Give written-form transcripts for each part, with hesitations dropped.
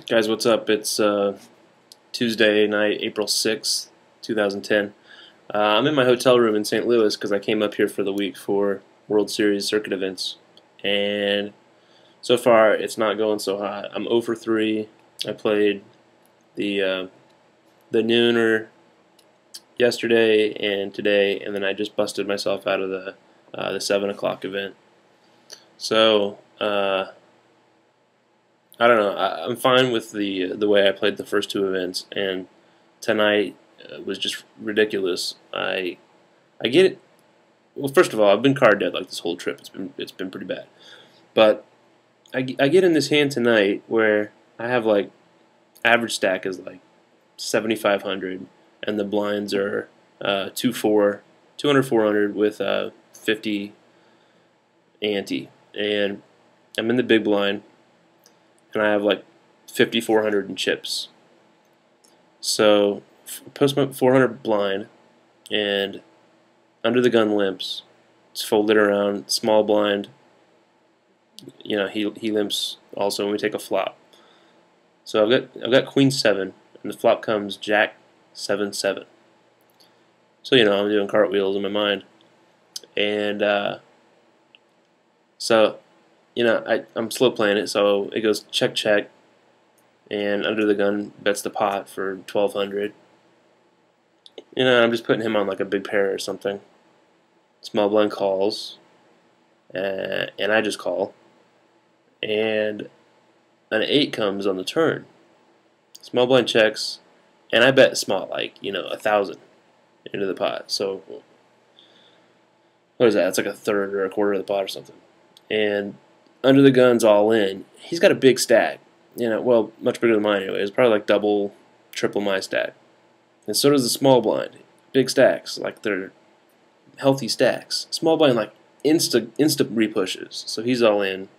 Guys, what's up? It's Tuesday night, April 6th, 2010. I'm in my hotel room in St. Louis because I came up here for the week for World Series circuit events. And so far, it's not going so hot. I'm 0 for 3. I played the nooner yesterday and today, and then I just busted myself out of the 7 o'clock event. So, I don't know. I'm fine with the way I played the first two events, and tonight was just ridiculous. I get it. Well, first of all, I've been card dead like this whole trip. It's been pretty bad, but I get in this hand tonight where I have like average stack is like 7,500, and the blinds are 200, 400 with 50 ante, and I'm in the big blind. And I have like 5,400 in chips. So post my 400 blind, and under the gun limps. It's folded around, small blind. You know, he limps also when we take a flop. So I've got Queen 7, and the flop comes Jack 7 7. So you know I'm doing cartwheels in my mind, and so. You know, I'm slow playing it, so it goes check check, and under the gun bets the pot for 1,200. You know, I'm just putting him on like a big pair or something. Small blind calls, and I just call, and an 8 comes on the turn. Small blind checks, and I bet small, like 1,000 into the pot. So what is that? It's like a third or a quarter of the pot or something, and under the gun's all in. He's got a big stack. Well, much bigger than mine anyway. It's probably like double, triple my stack. And so does the small blind. Big stacks, like they're healthy stacks. Small blind like insta repushes. So he's all in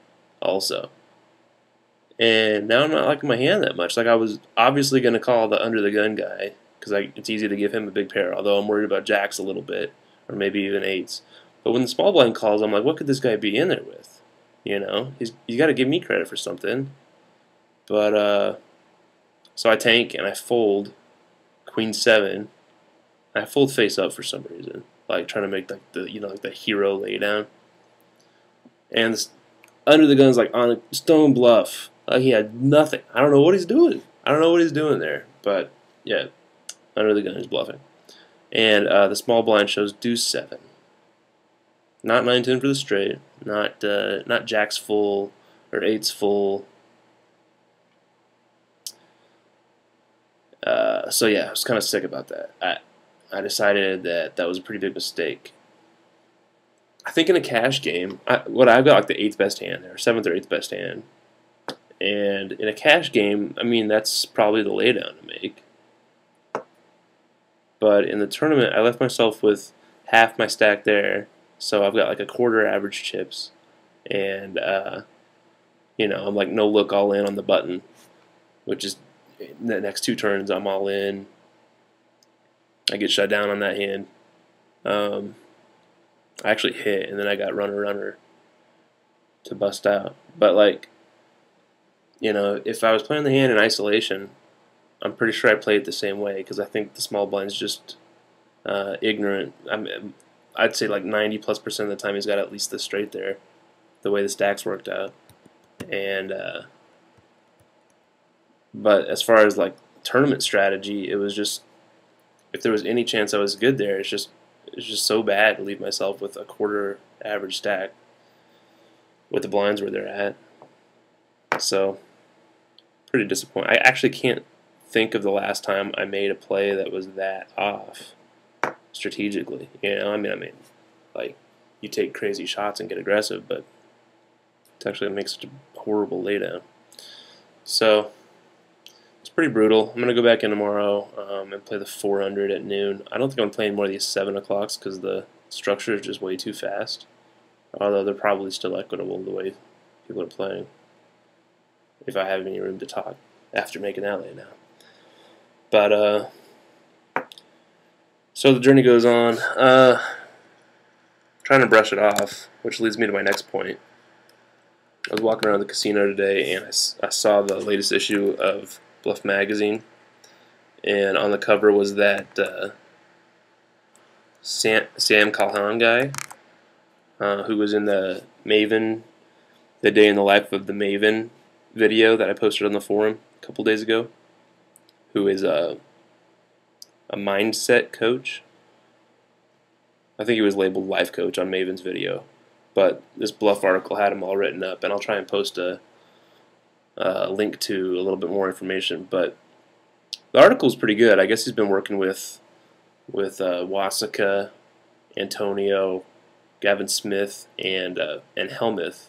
also. And now I'm not liking my hand that much. Like I was obviously going to call the under the gun guy because it's easy to give him a big pair, although I'm worried about jacks a little bit, or maybe even 8s. But when the small blind calls, I'm like, what could this guy be in there with? You got to give me credit for something. But so I tank and I fold Queen 7. I fold face up for some reason, like trying to make like the hero laydown. And under the gun's like on a stone bluff. He had nothing. I don't know what he's doing. I don't know what he's doing there. But yeah, under the gun is bluffing. And the small blind shows deuce 7. Not 9-10 for the straight, not jacks full or 8s full. So yeah, I was kind of sick about that. I decided that was a pretty big mistake. I think in a cash game, I've got like the 8th best hand there, 7th or 8th best hand, and in a cash game, I mean that's probably the laydown to make. But in the tournament, I left myself with half my stack there. So I've got like a quarter average chips, and I'm like no look all in on the button, which is the next 2 turns I'm all in. I get shut down on that hand. I actually hit, and then I got runner to bust out. But like, if I was playing the hand in isolation, I'm pretty sure I played it the same way because I think the small blind's just ignorant. I'd say like 90+% of the time he's got at least the straight there, the way the stacks worked out. And but as far as like tournament strategy, it was just if there was any chance I was good there, it's just so bad to leave myself with a quarter average stack with the blinds where they're at. So pretty disappointing. I actually can't think of the last time I made a play that was that off strategically. I mean, like you take crazy shots and get aggressive, but it actually makes such a horrible laydown. So it's pretty brutal. I'm gonna go back in tomorrow and play the 400 at noon. I don't think I'm playing more of these 7 o'clocks because the structure is just way too fast. Although they're probably still equitable the way people are playing. If I have any room to talk after making that laydown. But so the journey goes on. Trying to brush it off, which leads me to my next point. I was walking around the casino today, and I saw the latest issue of Bluff magazine, and on the cover was that Sam Chauhan guy, who was in the Maven, the day in the life of the Maven video that I posted on the forum a couple days ago, who is a mindset coach. I think he was labeled life coach on Maven's video, but this Bluff article had him all written up, and I'll try and post a link to a little bit more information. But the article is pretty good. I guess he's been working with Wasika, Antonio, Gavin Smith, and Helmuth,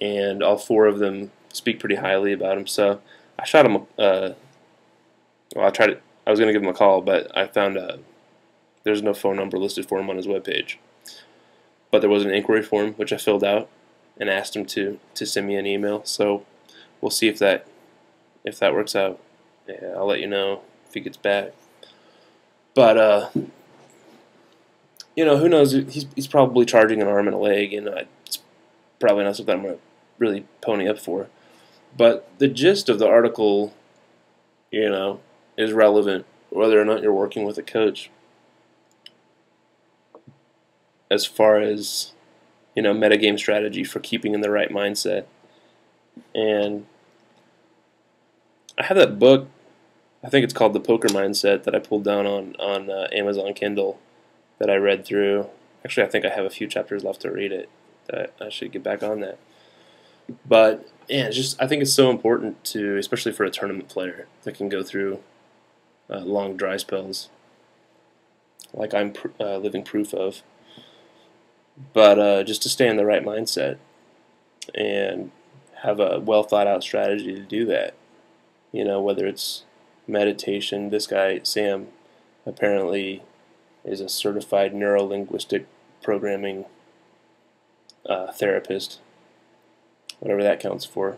and all four of them speak pretty highly about him. So I shot him. Well, I was going to give him a call, but I found there's no phone number listed for him on his webpage. But there was an inquiry form which I filled out and asked him to send me an email. So we'll see if that works out. Yeah, I'll let you know if he gets back. But who knows? He's probably charging an arm and a leg, and it's probably not something I'm going to really pony up for. But the gist of the article, is relevant whether or not you're working with a coach. As far as metagame strategy for keeping in the right mindset. And I have that book, I think it's called The Poker Mindset, that I pulled down on Amazon Kindle that I read through. Actually, I think I have a few chapters left to read it. That I should get back on that. But yeah, I think it's so important to, especially for a tournament player that can go through long dry spells, like I'm living proof of. But just to stay in the right mindset and have a well thought out strategy to do that. Whether it's meditation. This guy, Sam, apparently is a certified neuro-linguistic programming therapist, whatever that counts for.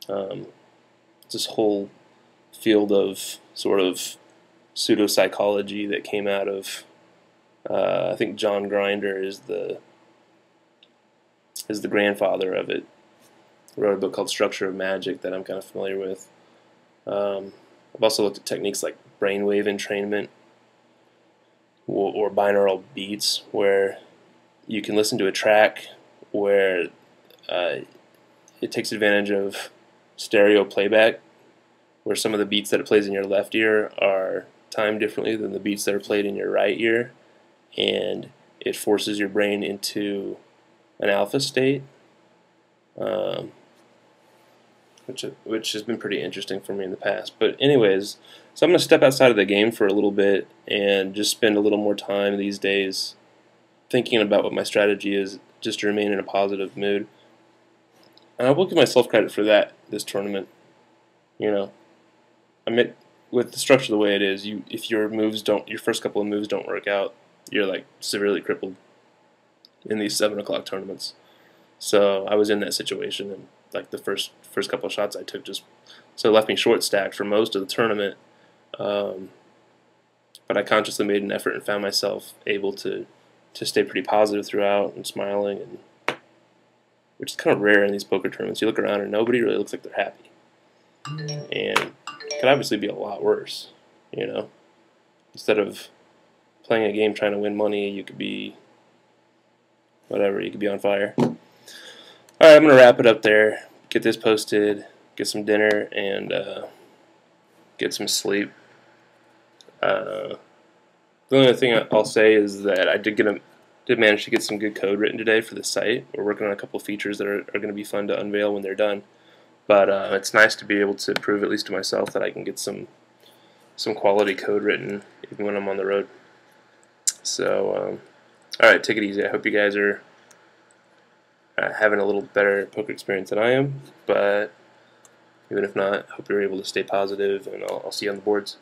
It's this whole field of sort of pseudopsychology that came out of I think John Grinder is the grandfather of it. He wrote a book called Structure of Magic that I'm kind of familiar with. I've also looked at techniques like brainwave entrainment or binaural beats, where you can listen to a track where it takes advantage of stereo playback, where some of the beats that it plays in your left ear are timed differently than the beats that are played in your right ear, and it forces your brain into an alpha state, which has been pretty interesting for me in the past. But anyways, so I'm going to step outside of the game for a little bit and just spend a little more time these days thinking about what my strategy is, just to remain in a positive mood. And I will give myself credit for that this tournament. With the structure the way it is, if your first couple of moves don't work out, you're like severely crippled in these 7 o'clock tournaments. So I was in that situation, and like the first couple of shots I took it left me short stacked for most of the tournament. But I consciously made an effort and found myself able to stay pretty positive throughout and smiling, and which is kind of rare in these poker tournaments. You look around and nobody really looks like they're happy, and it could obviously be a lot worse. Instead of playing a game trying to win money, you could be whatever. You could be on fire. All right, I'm gonna wrap it up there. Get this posted. Get some dinner and get some sleep. The only other thing I'll say is that I did manage to get some good code written today for the site. We're working on a couple of features that are going to be fun to unveil when they're done. But it's nice to be able to prove, at least to myself, that I can get some quality code written even when I'm on the road. So, all right, take it easy. I hope you guys are having a little better poker experience than I am. But even if not, I hope you're able to stay positive, and I'll see you on the boards.